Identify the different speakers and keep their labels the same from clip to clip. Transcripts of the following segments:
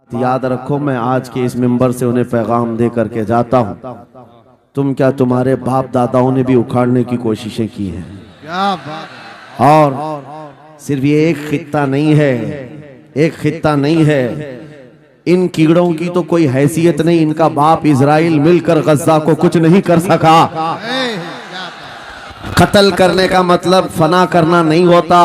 Speaker 1: बात याद रखो, मैं आज के इस मिंबर से उन्हें पैगाम दे करके जाता हूँ, तुम क्या तुम्हारे बाप दादाओं ने भी उखाड़ने की कोशिशें की हैं।
Speaker 2: क्या बात।
Speaker 1: और सिर्फ ये एक खित्ता नहीं है, एक खित्ता नहीं है, इन कीड़ों की तो कोई हैसियत नहीं। इनका बाप इजराइल मिलकर गज्जा को कुछ नहीं कर सका। कत्ल करने का मतलब फना करना नहीं होता।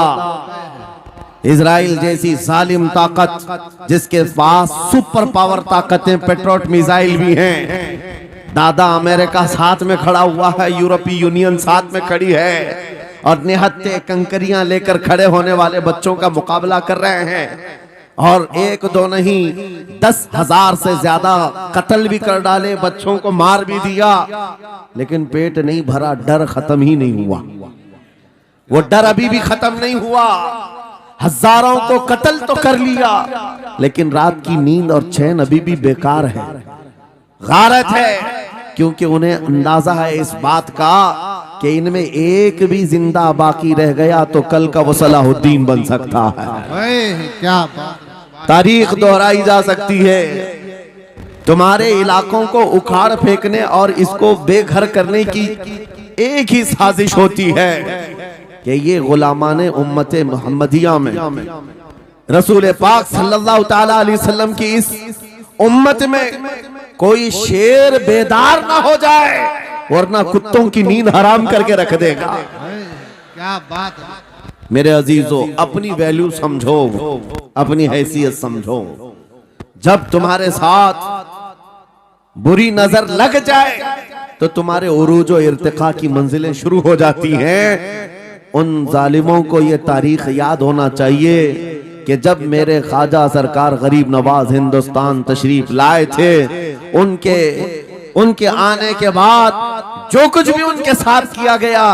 Speaker 1: इजराइल जैसी जालिम ताकत, जिसके पास सुपर पावर ताकतें, पेट्रोट मिसाइल भी हैं, दादा अमेरिका साथ में खड़ा हुआ है, यूरोपीय यूनियन साथ में खड़ी है, और निहत्ते कंकरियां लेकर खड़े होने वाले बच्चों का मुकाबला कर रहे हैं। और एक दो नहीं 10,000 से ज्यादा कत्ल भी कर डाले, बच्चों को मार भी दिया, लेकिन पेट नहीं भरा, डर खत्म ही नहीं हुआ। वो डर अभी भी खत्म नहीं हुआ। हजारों को कत्ल तो कर लिया, लेकिन रात की नींद और चैन अभी भी बेकार है, गारत है, क्योंकि उन्हें अंदाजा है इस बात का कि इनमें एक भी जिंदा बाकी रह गया तो कल का वो सलाहुद्दीन बन सकता है।
Speaker 2: क्या बात।
Speaker 1: तारीख दोहराई जा सकती है। तुम्हारे इलाकों को उखाड़ फेंकने और इसको बेघर करने की एक ही साजिश होती है कि ये गुलामाने उम्मत मोहम्मदिया में रसूल पाक सल्लल्लाहु ताला अलैहि वसल्लम की इस उम्मत में कोई शेर बेदार ना हो जाए, वरना कुत्तों की नींद हराम करके रख देगा।
Speaker 2: क्या बात।
Speaker 1: मेरे अजीजों, अपनी वैल्यू समझो, अपनी हैसियत समझो। जब तुम्हारे साथ बुरी नजर लग जाए तो तुम्हारे उरूज और इर्तिका की मंजिलें शुरू हो जाती हैं। उन जालिमों को ये तारीख याद होना चाहिए कि जब मेरे ख्वाजा सरकार गरीब नवाज हिंदुस्तान तशरीफ लाए थे, उनके आने के बाद जो कुछ भी उनके साथ किया गया,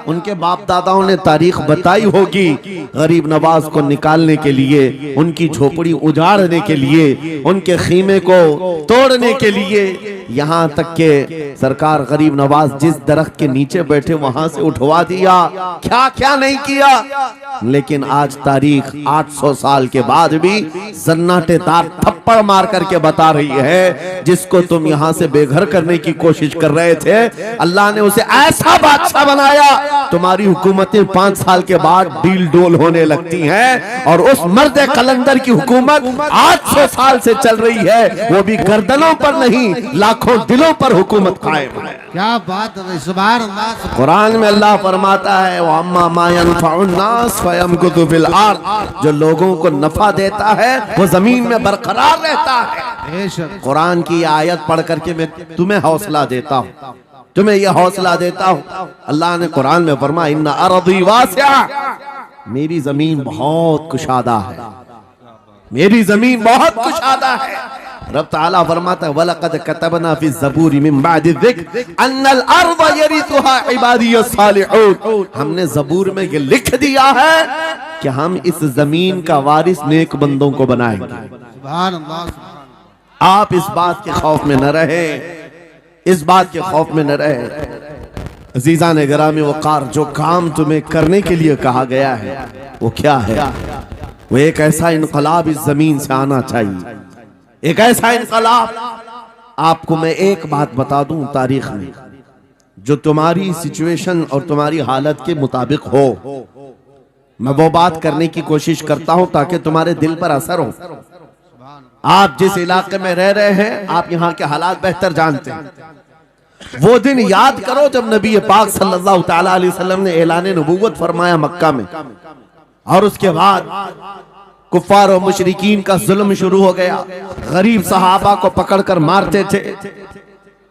Speaker 1: उनके बाप दादाओं ने तारीख बताई होगी। गरीब नवाज को निकालने के लिए, उनकी झोपड़ी उजाड़ने के लिए, उनके खीमे को तोड़ने के लिए, यहाँ तक के सरकार गरीब नवाज जिस दरख्त के नीचे बैठे वहां से उठवा दिया, क्या क्या नहीं किया। लेकिन आज तारीख 800 साल के बाद भी सन्नाटेदार थप्पड़ मार करके बता रही है, जिसको तुम यहाँ से बेघर करने की कोशिश कर रहे थे, अल्लाह ने उसे ऐसा बादशाह बनाया, तुम्हारी हुकूमतें 5 साल के बाद डील डोल होने लगती हैं, और उस मर्द कलंदर की हुकूमत 800 साल से चल रही है, वो भी गर्दनों पर नहीं, लाखों दिलों पर हुकूमत कायम है।
Speaker 2: क्या बात है। सुभान अल्लाह।
Speaker 1: कुरान में अल्लाह फरमाता है, वो अम्मा मा यनफउन नास फयमकुतु फिल अर्द, जो लोगों को नफा देता है वो जमीन में बरकरार रहता है। कुरान की आयत पढ़ करके मैं तुम्हें हौसला देता हूँ, तुम्हें यह हौसला देता हूँ। अल्लाह ने कुरान में फरमाया, इन्ना अर्दी वासिआ, मेरी जमीन बहुत कुशादा है, मेरी जमीन बहुत कुशादा है। रब ताला फरमाता है, वलक़द कतबना फी ज़बूरी मिन बादि ज़िक्र अन्नल अर्ज़ यरिथुहा इबादियस सालिहून, हमने ज़बूर में ये लिख दिया है कि हम इस जमीन का वारिस नेक बंदों को बनाएंगे।
Speaker 2: सुभान अल्लाह।
Speaker 1: आप इस बात के खौफ में न रहे, इस बात के खौफ में न रहे। अजीज़ा ने गिरामी वक़ार, जो काम तुम्हें करने के लिए कहा गया है वो क्या है? वो एक ऐसा इनकलाब इस जमीन से आना चाहिए, एक ऐसा इनकलाब। आपको मैं एक बात बता दूं तारीख में, जो तुम्हारी सिचुएशन और तुम्हारी हालत के मुताबिक हो, मैं वो बात करने की कोशिश करता हूं ताकि तुम्हारे दिल पर असर हो। आप जिस इलाके में रह रहे हैं, आप यहाँ के हालात बेहतर जानते हैं। वो दिन याद करो जब नबी पाक सल्लल्लाहु ताला अलैहि वसल्लम ने ऐलान नबूवत फरमाया मक्का में, और उसके बाद कुफ्फार और मुशरिकीन का जुल्म शुरू हो गया। गरीब सहाबा को पकड़कर मारते थे।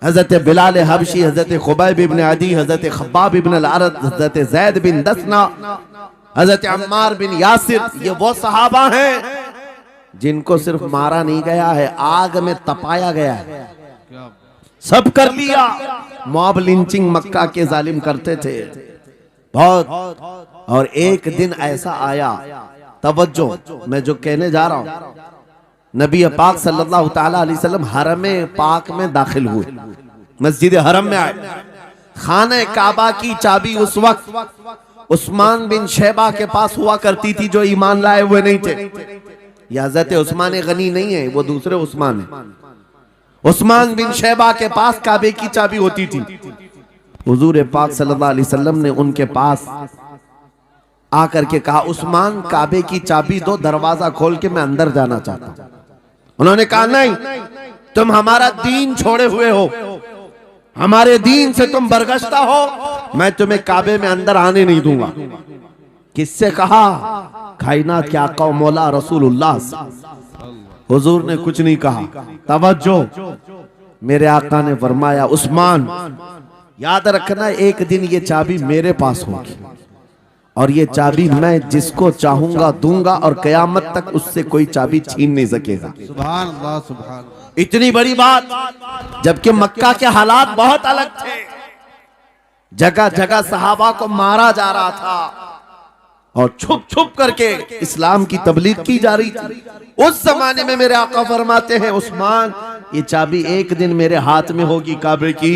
Speaker 1: हजरत बिलाल हबशी, हजरत खुबैब इब्न अदी, हजरत खब्बाब इब्न अल-अरद, हजरत जैद बिन दसना, हजरत अम्मार बिन यासिर, ये वो सहाबा हैं जिनको सिर्फ मारा नहीं गया है, आग में तपाया गया है। सब कर लिया। मॉब लिंचिंग मक्का के जालिम करते थे बहुत। और एक दिन ऐसा आया, तवज्जो, मैं जो कहने जा रहा हूं, नबी पाक सल्लल्लाहु ताला अलैहि वसल्लम हरम पाक में दाखिल हुए, मस्जिद हरम में आए। खाने काबा की चाबी उस वक्त उस्मान बिन शैबा के पास हुआ करती थी, जो ईमान लाए हुए नहीं थे। ये हजरत उस्मान गनी नहीं है, वो दूसरे उस्मान है। उस्मान बिन शैबा के पास काबे की चाबी होती थी। हुजूर पाक सल्लल्लाहु अलैहि वसल्लम ने उनके पास आकर के कहा, उस्मान काबे की चाबी दो, दरवाजा खोल के मैं अंदर जाना चाहता हूं। उन्होंने कहा, नहीं, तुम हमारा दीन छोड़े हुए हो, हमारे दीन से तुम बरगश्ता हो, मैं तुम्हें काबे में अंदर आने नहीं दूंगा। किससे कहा? कायनात के आका मौला रसूलुल्लाह से। हुजूर ने कुछ नहीं कहा। तवज्जो, मेरे आका ने फरमाया, उस्मान याद रखना, एक दिन ये चाबी मेरे पास होगी और ये चाबी मैं जिसको चाहूंगा दूंगा और कयामत तक उससे कोई चाबी छीन नहीं सकेगा।
Speaker 2: सुभान अल्लाह, सुभान अल्लाह।
Speaker 1: इतनी बड़ी बात, जबकि मक्का के हालात बहुत अलग थे। जगह जगह सहाबा को मारा जा रहा था और छुप छुप करके इस्लाम की तबलीग की जा रही थी। उस जमाने में मेरे आका फरमाते हैं, उस्मान ये चाबी एक दिन मेरे हाथ में होगी काबे की।